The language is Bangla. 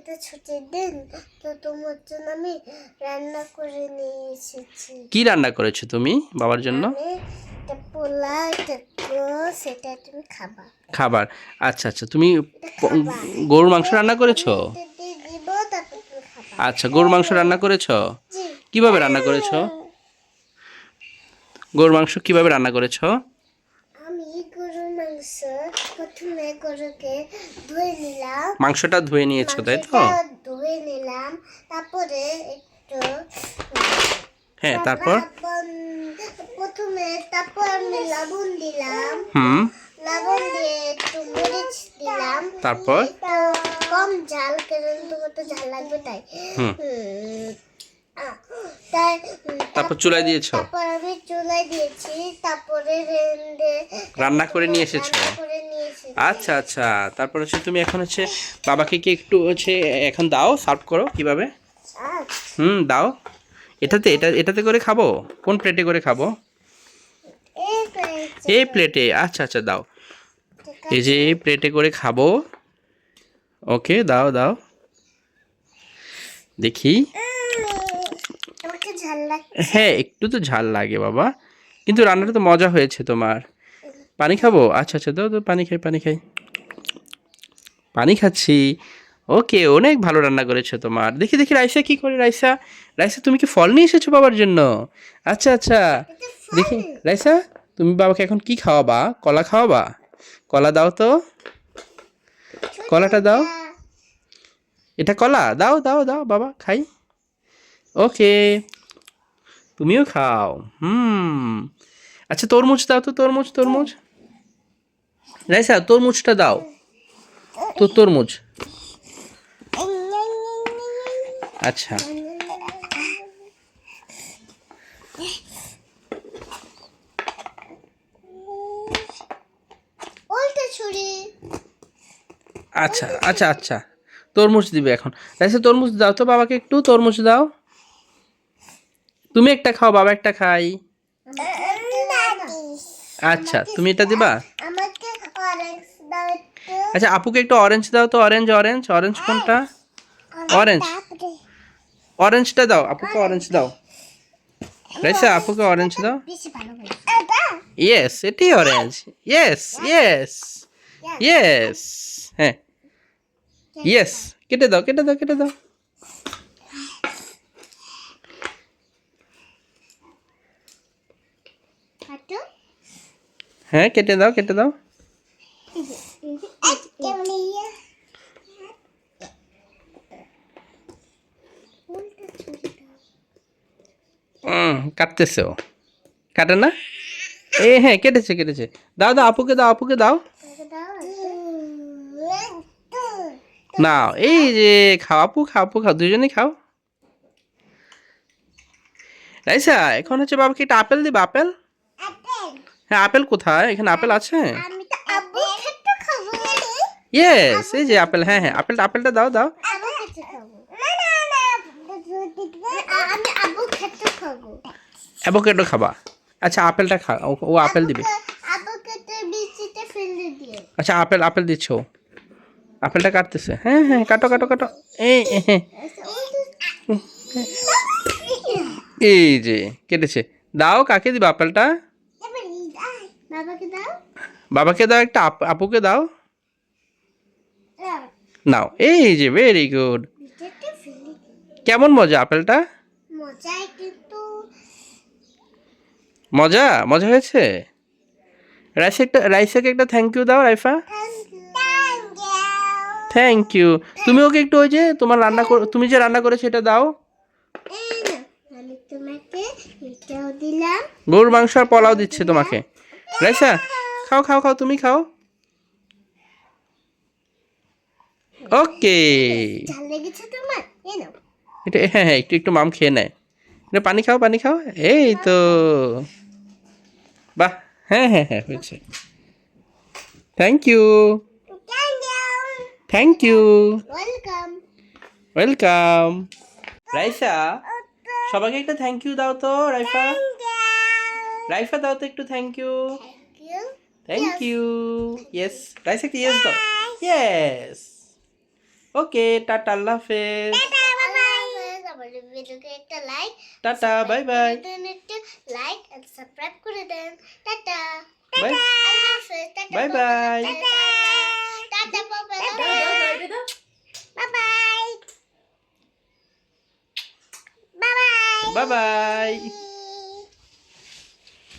এটা ছুটির দিন, তো তোমার জন্য আমি রান্না করে নিয়ে এসেছি। কি রান্না করেছো তুমি বাবার জন্য? এটা পোলাও, এটা গোস, এটা তুমি খাবা। খাবার, আচ্ছা আচ্ছা। তুমি খাবা। গরুর মাংস রান্না করেছো? এটা দিয়ে দিব, তারপর তুমি খাবা। আচ্ছা, গরুর মাংস রান্না করেছো? জি। কিভাবে রান্না করেছো? গরুর মাংস কিভাবে রান্না করেছো? আমি গরুর মাংস প্রথমে গরুকে ধুয়ে নিলাম। মাংসটা ধুয়ে নিয়েছো তাই তো? মাংসটা ধুয়ে নিলাম, তারপরে একটু হ্যাঁ, তারপর? প্রথমে তারপর আমি লবণ দিলাম। লবণ দিয়ে একটু মরিচ দিলাম। তারপর? একটু কম ঝাল, কারণ তোমার তো ঝাল লাগবে তাই। হুম। তাই তারপর চুলায় দিয়েছো? তারপর আমি চুলায় দিয়েছি, তারপরে রান্না করে নিয়ে এসেছো? রান্না করে নিয়ে এসেছি। আচ্ছা আচ্ছা। তারপর হচ্ছে তুমি এখন হচ্ছে বাবাকে কি একটু হচ্ছে এখন দাও, সার্ভ করো কিভাবে? দাও। এটাতে করে খাবো? কোন প্লেটে করে খাবো? এই প্লেটে, আচ্ছা আচ্ছা, দাও। এই যে এই প্লেটে করে খাবো। ওকে, দাও দাও দেখি। হ্যাঁ, একটু তো ঝাল লাগে বাবা, কিন্তু রান্নাটা তো মজা হয়েছে তোমার। পানি খাবো? আচ্ছা আচ্ছা, দাও দাও, পানি খাই পানি খাই। পানি খাচ্ছি। ওকে, অনেক ভালো রান্না করেছো তোমার। দেখি দেখি রাইসা কি করে। রাইসা, রাইসা তুমি কি ফল নিয়ে এসেছো বাবার জন্য? আচ্ছা আচ্ছা, দেখি রাইসা, তুমি বাবাকে এখন কি খাওয়াবা? কলা খাওয়াবা? কলা দাও তো, কলাটা দাও। এটা কলা? দাও দাও দাও বাবা, খাই। ওকে, তুমিও খাও। আচ্ছা, তরমুজ দাও তো, তরমুজ তরমুজ। রাইসা, তরমুজটা দাও তো, তরমুজ। আচ্ছা, আচ্ছা আচ্ছা আচ্ছা, তরমুজ দিবে এখন। রাইসা, তরমুজ দাও তো বাবাকে, একটু তরমুজ দাও। তুমি একটা খাও, বাবা একটা খাই। আচ্ছা, তুমি এটা দিবা? আচ্ছা, আপুকে একটু অরেঞ্জ দাও তো, অরেঞ্জ অরেঞ্জ অরেঞ্জ কোনটা? অরেঞ্জ, অরেঞ্জটা দাও আপুকে, অরেঞ্জ দাও। রাইসা, আপুকে অরেঞ্জ দাও। ইয়েস, এটাই অরেঞ্জ। ইয়েস ইয়েস ইয়েস, হ্যাঁ ইয়েস। কেটে দাও কেটে দাও কেটে দাও। হ্যাঁ, কেটে দাও কেটে দাও। কাটতেছে ও, কাটে না? হ্যাঁ, কেটেছে কেটেছে। দাও দাও, আপুকে দাও, আপুকে দাও। নাও, এই যে খাও আপু, খাও আপু, খাও, দুজনেই খাও। রাইসা, এখন হচ্ছে বাবাকে একটা আপেল দিবা, আপেল। হ্যাঁ, আপেল কোথায়? এখানে আপেল আছে। ইয়েস, এই যে আপেল। হ্যাঁ হ্যাঁ, আপেলটা আপেলটা দাও দাও। অ্যাভোকাডো খাবা? আচ্ছা, আপেলটা খা, ও আপেল দিবে। আচ্ছা, আপেল আপেল দিচ্ছ, আপেলটা কাটতেছে। হ্যাঁ হ্যাঁ, কাটো কাটো কাটো। এই হ্যাঁ, এই যে কেটেছে। দাও, কাকে দিবা আপেলটা? বাবাকে দাও একটা, আপুকে দাও। নাও, এই যে, ভেরি গুড। কেমন মজা আপেলটা? মজা মজা হয়েছে। রাইসাকে একটা থ্যাংক ইউ দাও, রাইফা। Thank you. তুমি ওকে একটু ওই যে তোমার তুমি যে রান্না করেছো এটা দাও। গরুর মাংস আর পোলাও দিচ্ছে তোমাকে। রাইসা, খাও খাও খাও, তুমি খাও। ওকে, এটা হ্যাঁ হ্যাঁ, একটু একটু মাম খেয়ে নেয়। এটা পানি খাও পানি খাও। এই তো, বাহ, হ্যাঁ হ্যাঁ হ্যাঁ, হয়েছে। Thank you thank you, welcome. Raisa, সবাইকে একটা থ্যাংক ইউ দাও তো, রাইফা। রাইফা দাও তো একটু thank you. Thank you. Yes, Raisa কি ইয়েস দাও। ইয়েস। ওকে, টাটা, আল্লাহ হাফেজ। আমার ভিডিওকে একটা লাইক, টাটা, বাই বাই। একটু লাইক এন্ড সাবস্ক্রাইব করে দেন। টাটা, বাই আল্লাহ হাফেজ, tata, bye bye. Tata, bye bye, bye bye. Bye bye, bye bye.